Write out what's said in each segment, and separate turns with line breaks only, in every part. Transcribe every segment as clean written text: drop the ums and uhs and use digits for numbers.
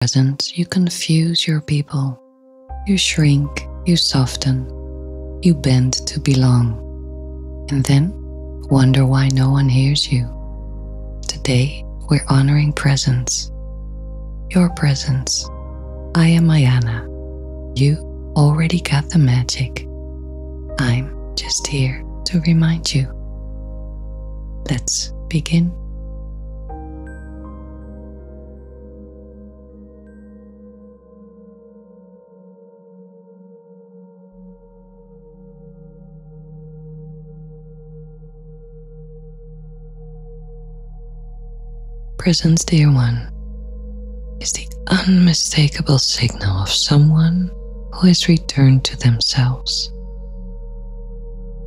Presence, you confuse your people. You shrink, you soften, you bend to belong, and then wonder why no one hears you. Today, we're honoring presence. Your presence. I am Mayana. You already got the magic. I'm just here to remind you. Let's begin. Presence, dear one, is the unmistakable signal of someone who has returned to themselves.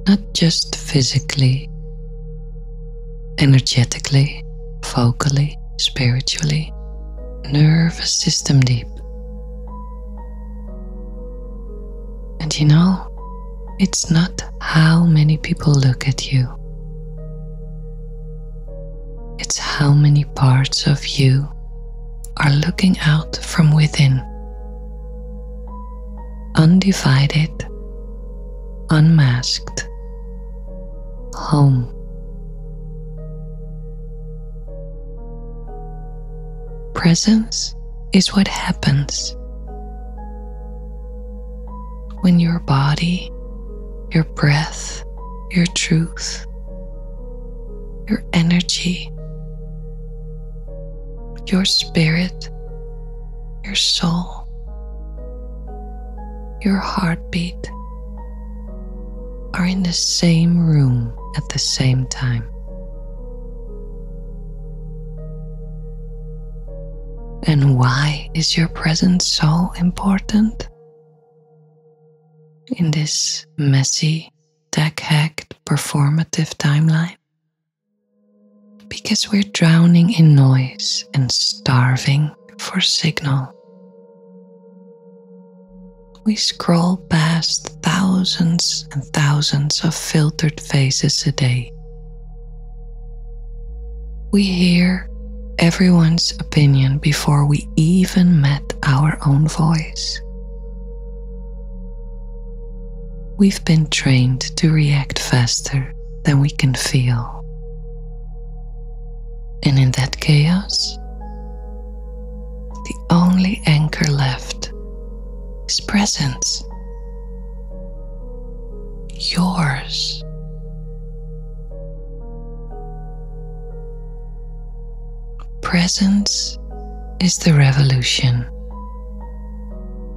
Not just physically, energetically, vocally, spiritually, nervous system deep. And you know, it's not how many people look at you. It's how many parts of you are looking out from within. Undivided, unmasked, home. Presence is what happens when your body, your breath, your truth, your energy, your spirit, your soul, your heartbeat are in the same room at the same time. And why is your presence so important? In this messy, tech-hacked, performative timeline? Because we're drowning in noise and starving for signal. We scroll past thousands and thousands of filtered faces a day. We hear everyone's opinion before we even met our own voice. We've been trained to react faster than we can feel. And in that chaos, the only anchor left is presence. Yours. Presence is the revolution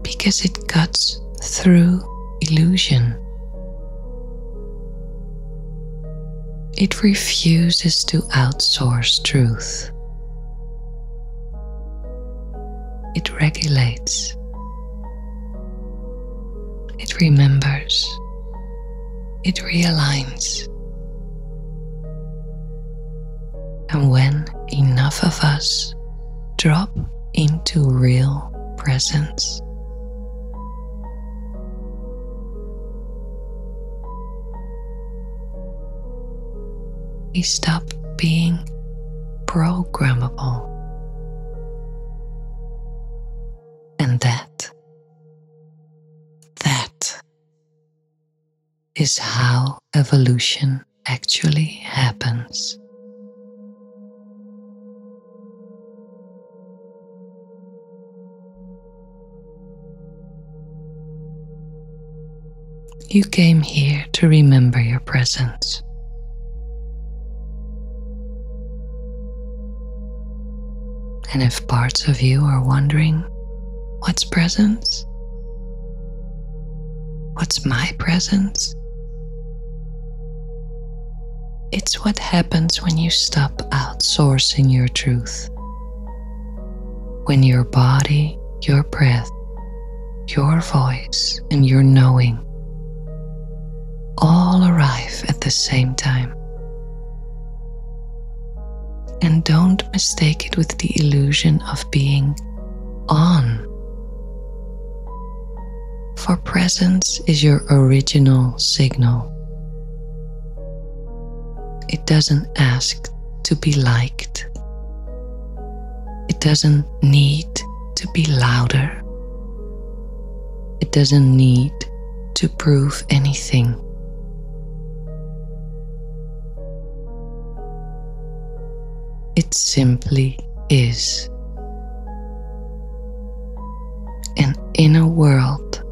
because it cuts through illusion. It refuses to outsource truth. It regulates. It remembers. It realigns. And when enough of us drop into real presence, we stop being programmable. And that is how evolution actually happens. You came here to remember your presence. And if parts of you are wondering, what's presence? What's my presence? It's what happens when you stop outsourcing your truth. When your body, your breath, your voice, and your knowing all arrive at the same time. And don't mistake it with the illusion of being on. For presence is your original signal. It doesn't ask to be liked. It doesn't need to be louder. It doesn't need to prove anything. It simply is. And in a world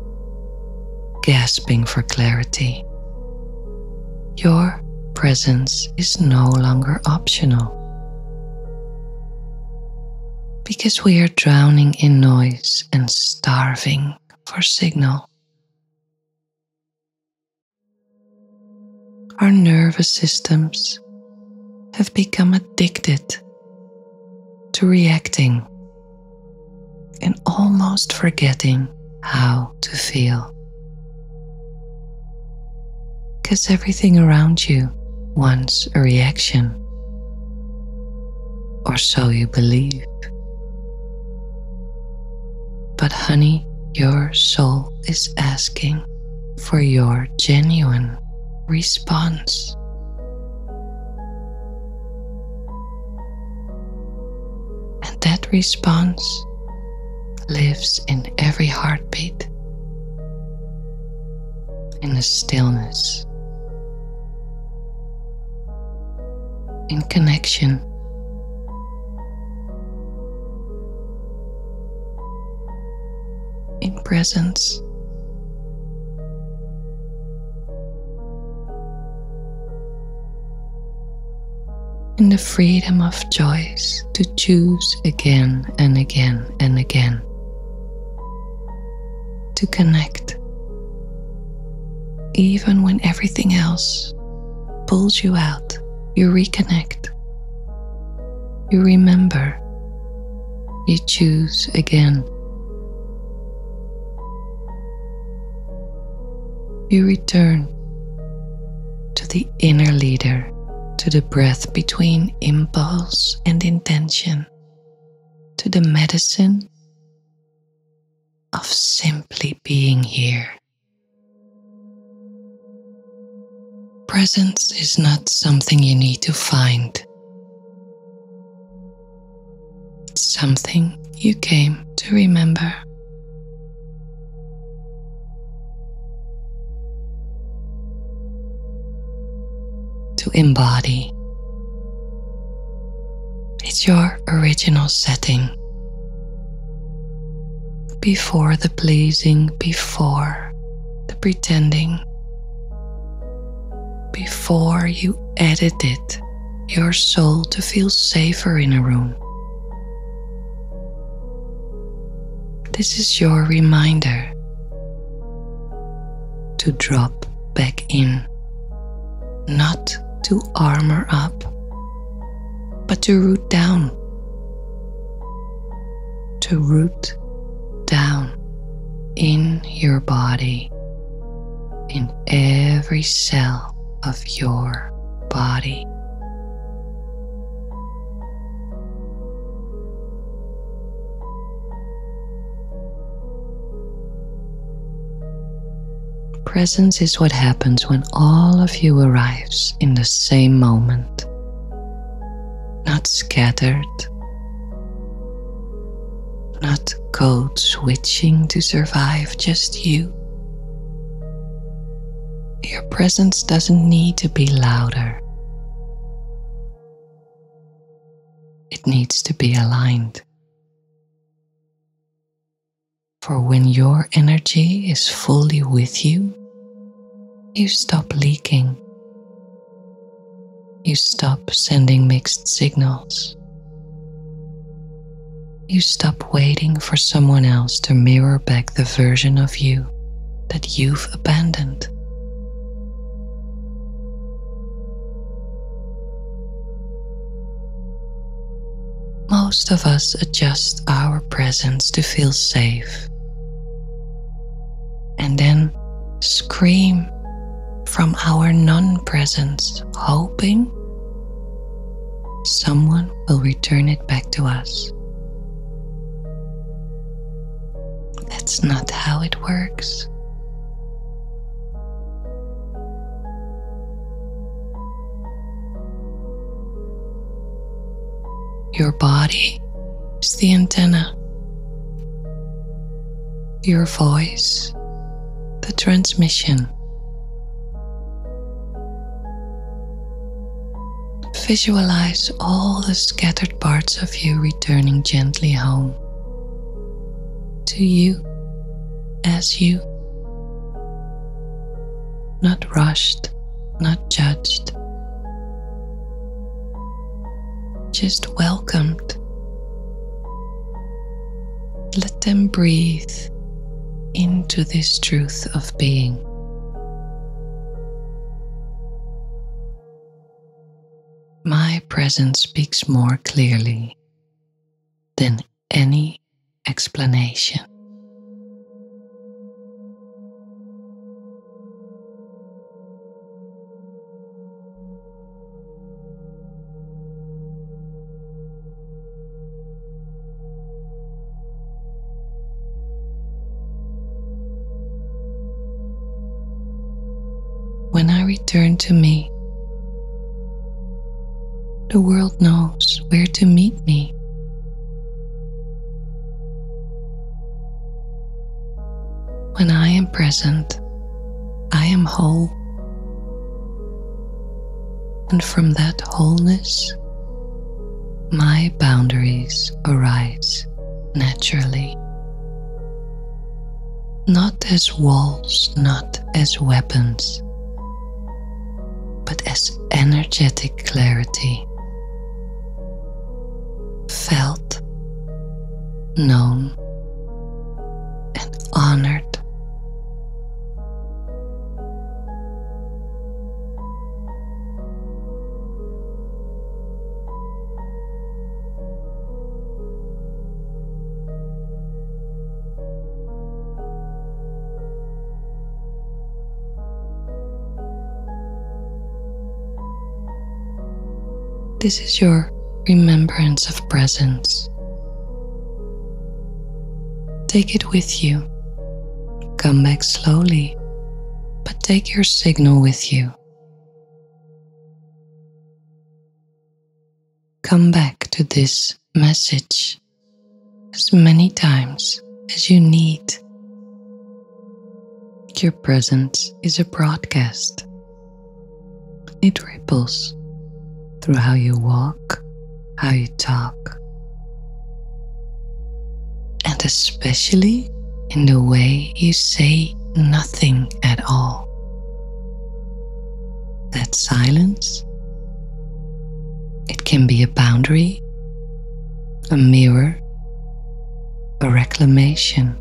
gasping for clarity, your presence is no longer optional. Because we are drowning in noise and starving for signal. Our nervous systems have become addicted to reacting and almost forgetting how to feel. Because everything around you wants a reaction, or so you believe. But honey, your soul is asking for your genuine response. And that response lives in every heartbeat, in the stillness, in connection, in presence. In the freedom of choice to choose again and again and again. To connect, even when everything else pulls you out, you reconnect. You remember, you choose again. You return to the inner leader, to the breath between impulse and intention, to the medicine of simply being here. Presence is not something you need to find. It's something you came to remember. To embody. It's your original setting. Before the pleasing, before the pretending, before you edited your soul to feel safer in a room. This is your reminder to drop back in, not to armor up, but to root down. To root down in your body, in every cell of your body. Presence is what happens when all of you arrives in the same moment, not scattered, not code switching to survive, just you. Your presence doesn't need to be louder. It needs to be aligned. For when your energy is fully with you, you stop leaking. You stop sending mixed signals. You stop waiting for someone else to mirror back the version of you that you've abandoned. Most of us adjust our presence to feel safe and then scream from our non-presence, hoping someone will return it back to us. That's not how it works. Your body is the antenna your voice, the transmission. Visualize all the scattered parts of you returning gently home to you as you, not rushed, not judged, just welcomed. Let them breathe into this truth of being. My presence speaks more clearly than any explanation. When I return to me, the world knows where to meet me. When I am present, I am whole. And from that wholeness, my boundaries arise naturally. Not as walls, not as weapons, but as energetic clarity. Felt, known, and honored. This is your remembrance of presence. Take it with you. Come back slowly, but take your signal with you. Come back to this message as many times as you need. Your presence is a broadcast. It ripples through how you walk, how you talk, and especially in the way you say nothing at all. That silence, it can be a boundary, a mirror, a reclamation.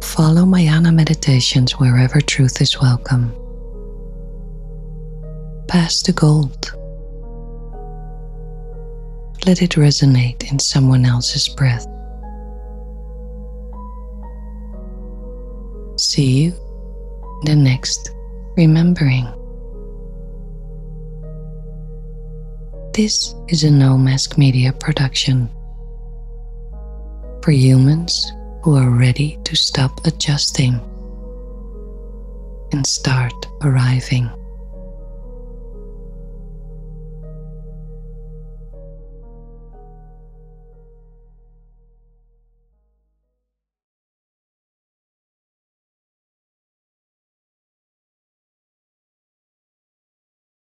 Follow Mayana meditations wherever truth is welcome. Pass the gold. Let it resonate in someone else's breath. See you in the next remembering. This is a No Mask Media production for humans who are ready to stop adjusting and start arriving.